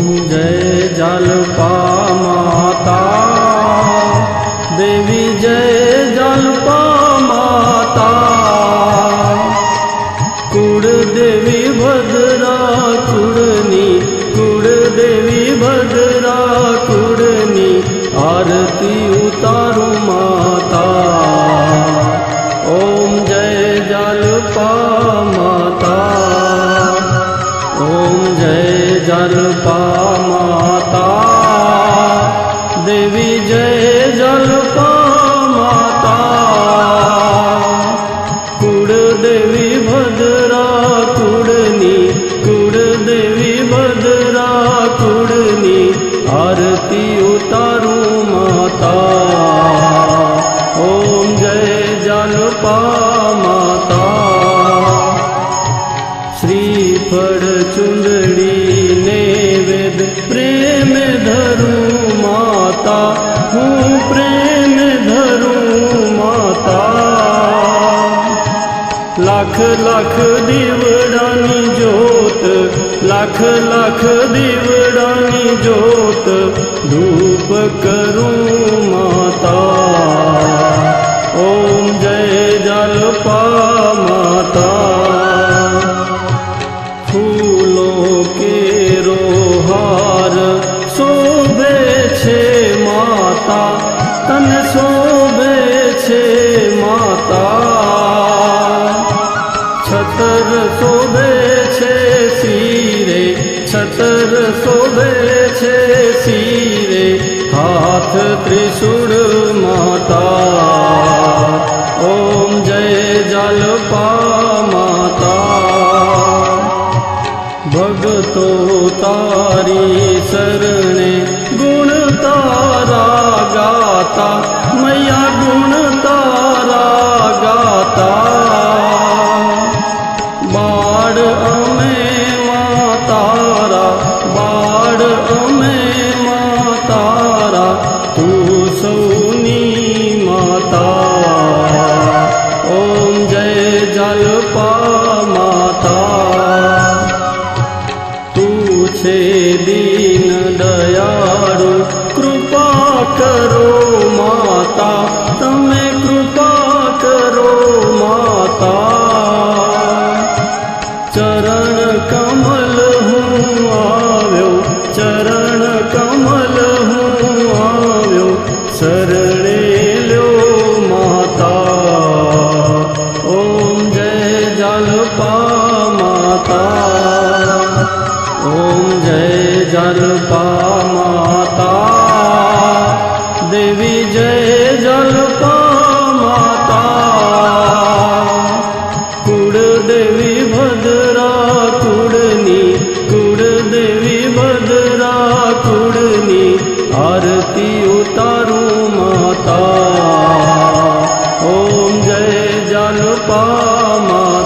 जय जालपा माता देवी, जय जालपा माता। कुड़ देवी भद्रा कुड़नी, कुड़ देवी भद्रा कुड़नी, आरती उतारू माता। ओम जय जालपा माता, ओम जय जालपा माता देवी, जय जालपा माता। कुड़ देवी भद्रा कुड़नी, कुड़ देवी भद्रा कुड़नी, आरती उतारू माता। ओम जय जालपा माता। श्रीफल चुंदड़ी नैवेद्य प्रेम धरू माता, हूँ प्रेम धरू माता। लाख लाख दीवड़ानी जोत, लाख लाख दीवड़ानी जोत, धूप करूं माता। ओम जय जालपा माता। फूलों के रोहार शोभे छे माता, तन शोभे छे माता। छतर शोभे छे सिरे, छतर शोभे छे सिरे, हाथ त्रिशूल माता। ओम जय जालपा माता। भगतो तारी शरणे गुण तारा गाता, मैया गुण तारा गाता। बाड़ अमे मातारा, बाड़ अमे मातारा, तू सौनी माता। ओम जय जालपा माता। तू छे दीन दयाळु, कृपा करो माता, तमे कृपा करो माता। चरण कमल हूँ आव्यो, चरण कमल हूँ आव्यो, शरणे लो माता। ओम जय जालपा माता। ओम जय जालपा माता देवी, जय जालपा माता। कुड़ देवी भद्रा कुड़नी, कुड़ देवी भद्रा कुड़नी, आरती उतारू माता। ओम जय जालपा माता।